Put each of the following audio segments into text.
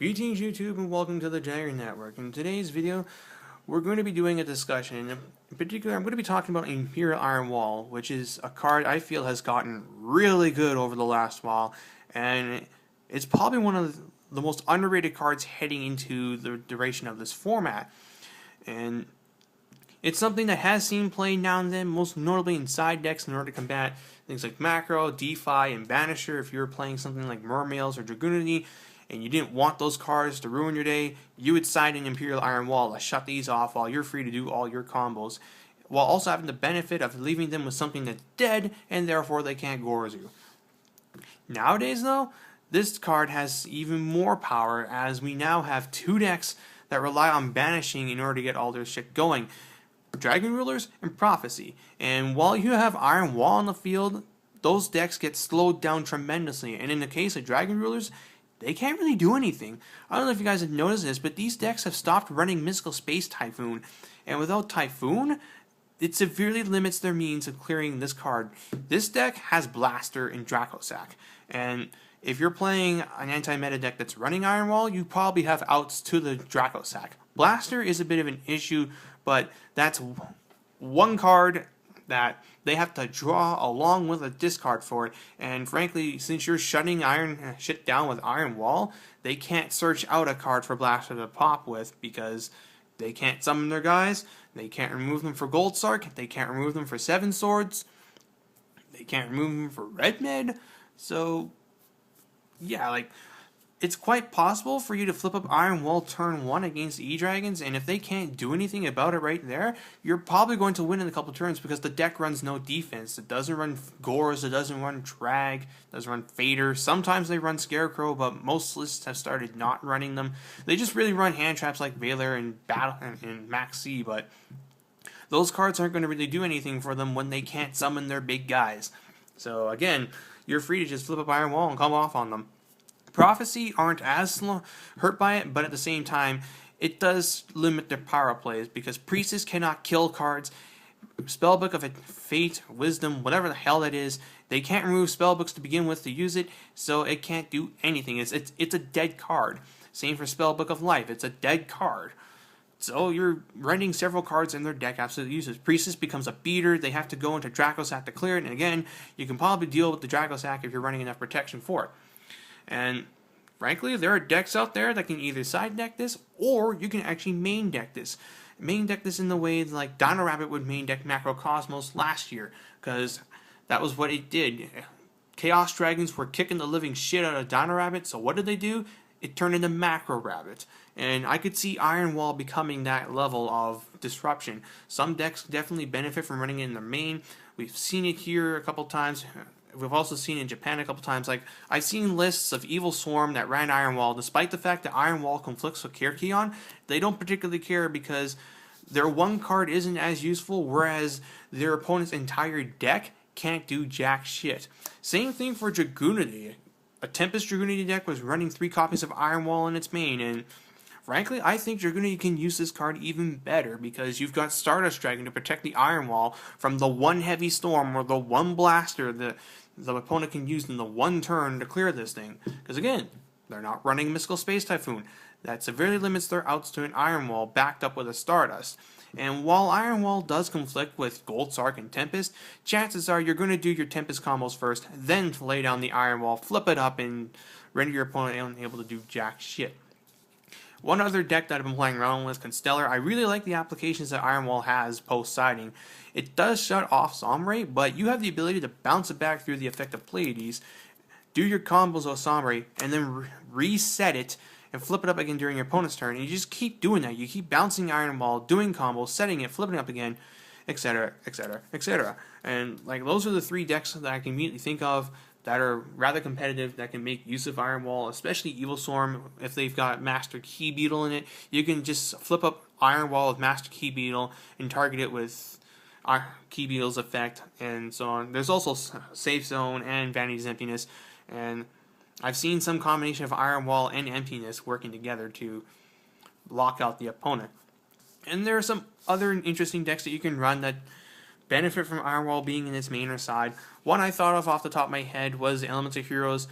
Greetings YouTube and welcome to the Jagger Network. In today's video, we're going to be doing a discussion. In particular, I'm going to be talking about Imperial Iron Wall, which is a card I feel has gotten really good over the last while, and it's probably one of the most underrated cards heading into the duration of this format. And it's something that has seen play now and then, most notably in side decks in order to combat things like Macro, DeFi, and Banisher. If you were playing something like Mermails or Dragoonity, and you didn't want those cards to ruin your day, you would side in Imperial Iron Wall to shut these off while you're free to do all your combos, while also having the benefit of leaving them with something that's dead, and therefore they can't Gorz you. Nowadays though, this card has even more power, as we now have two decks that rely on banishing in order to get all their shit going. Dragon Rulers and Prophecy. And while you have Iron Wall on the field, those decks get slowed down tremendously, and in the case of Dragon Rulers, they can't really do anything. I don't know if you guys have noticed this, but these decks have stopped running Mystical Space Typhoon. And without Typhoon, it severely limits their means of clearing this card. This deck has Blaster and Dracossack. And if you're playing an anti-meta deck that's running Iron Wall, you probably have outs to the Dracossack. Blaster is a bit of an issue, but that's one card that they have to draw along with a discard for it, and frankly, since you're shutting shit down with Iron Wall, they can't search out a card for Blaster to pop with because they can't summon their guys, they can't remove them for Goldsark, they can't remove them for Seven Swords, they can't remove them for Red Mid, so yeah, like, it's quite possible for you to flip up Iron Wall turn 1 against E-Dragons, and if they can't do anything about it right there, you're probably going to win in a couple turns because the deck runs no defense. It doesn't run Gorz, it doesn't run Drag, it doesn't run Fader. Sometimes they run Scarecrow, but most lists have started not running them. They just really run hand traps like Valor and Max C, but those cards aren't going to really do anything for them when they can't summon their big guys. So again, you're free to just flip up Iron Wall and come off on them. Prophecy aren't as hurt by it, but at the same time, it does limit their power plays because Priestess cannot kill cards. Spellbook of Fate, Wisdom, whatever the hell that is, they can't remove spellbooks to begin with to use it, so it can't do anything. It's a dead card. Same for Spellbook of Life, it's a dead card. So you're rending several cards in their deck absolutely useless. Priestess becomes a beater, they have to go into Dracossack to clear it, and again, you can probably deal with the Dracossack if you're running enough protection for it. And frankly, there are decks out there that can either side deck this, or you can actually main deck this. Main deck this in the way like Dino Rabbit would main deck Macrocosmos last year, because that was what it did. Chaos Dragons were kicking the living shit out of Dino Rabbit, so what did they do? It turned into Macro Rabbit. And I could see Iron Wall becoming that level of disruption. Some decks definitely benefit from running it in their main. We've seen it here a couple times. We've also seen it in Japan a couple times. Like, I've seen lists of Evilswarm that ran Iron Wall, despite the fact that Iron Wall conflicts with Kirkion. They don't particularly care because their one card isn't as useful, whereas their opponent's entire deck can't do jack shit. Same thing for Dragoonity. A Tempest Dragoonity deck was running 3 copies of Iron Wall in its main, and frankly, I think Dragoonity can use this card even better because you've got Stardust Dragon to protect the Iron Wall from the one Heavy Storm or the one Blaster that the opponent can use in the one turn to clear this thing. Because again, they're not running Mystical Space Typhoon. That severely limits their outs to an Iron Wall backed up with a Stardust. And while Iron Wall does conflict with Goldsark and Tempest, chances are you're going to do your Tempest combos first, then lay down the Iron Wall, flip it up, and render your opponent unable to do jack shit. One other deck that I've been playing around with, Constellar, I really like the applications that Iron Wall has post-siding. It does shut off Sombre, but you have the ability to bounce it back through the effect of Pleiades, do your combos with Sombre, and then reset it and flip it up again during your opponent's turn. And you just keep doing that. You keep bouncing Iron Wall, doing combos, setting it, flipping it up again, etc., etc., etc. And like those are the 3 decks that I can immediately think of that are rather competitive, that can make use of Iron Wall, especially Evilswarm. If they've got Master Key Beetle in it, you can just flip up Iron Wall with Master Key Beetle and target it with Key Beetle's effect, and so on. There's also Safe Zone and Vanity's Emptiness, and I've seen some combination of Iron Wall and Emptiness working together to lock out the opponent. And there are some other interesting decks that you can run that benefit from Iron Wall being in its main or side. One I thought of off the top of my head was Elemental Heroes.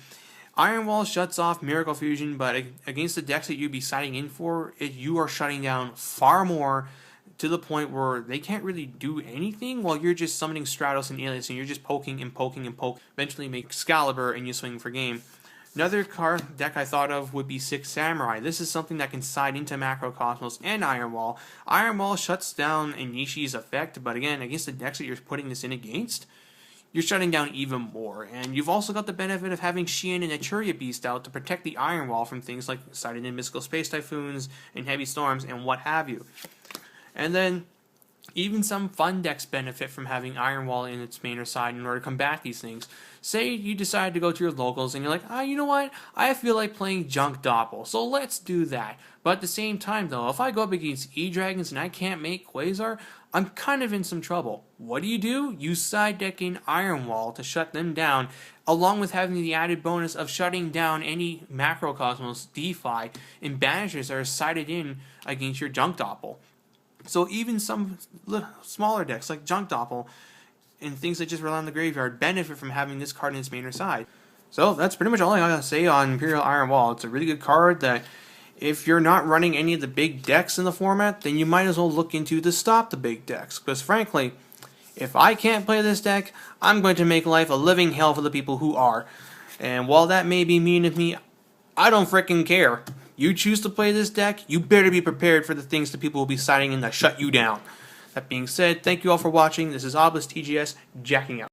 Iron Wall shuts off Miracle Fusion, but against the decks that you'd be siding in for, you are shutting down far more to the point where they can't really do anything while you're just summoning Stratos and Alias and you're just poking and poking and poking. Eventually make Excalibur and you swing for game. Another card deck I thought of would be Six Samurai. This is something that can side into Macrocosmos and Iron Wall. Iron Wall shuts down Inishi's effect, but again, against the decks that you're putting this in against, you're shutting down even more. And you've also got the benefit of having Xian and Echuria Beast out to protect the Iron Wall from things like siding in Mystical Space Typhoons and Heavy Storms and what have you. And then even some fun decks benefit from having Iron Wall in its main or side in order to combat these things. Say you decide to go to your locals and you're like, you know what? I feel like playing Junk Doppel, so let's do that. But at the same time though, if I go up against E-Dragons and I can't make Quasar, I'm kind of in some trouble. What do? You side deck in Iron Wall to shut them down, along with having the added bonus of shutting down any Macrocosmos DeFi and Banishers that are sided in against your Junk Doppel. So even some smaller decks like Junk Doppel and things that just rely on the graveyard benefit from having this card in its main or side. So that's pretty much all I gotta say on Imperial Iron Wall. It's a really good card that if you're not running any of the big decks in the format, then you might as well look into the stop the big decks. Because frankly, if I can't play this deck, I'm going to make life a living hell for the people who are. And while that may be mean of me, I don't frickin' care. You choose to play this deck, you better be prepared for the things that people will be siding in that shut you down. That being said, thank you all for watching. This is Obelisk TGS, jacking out.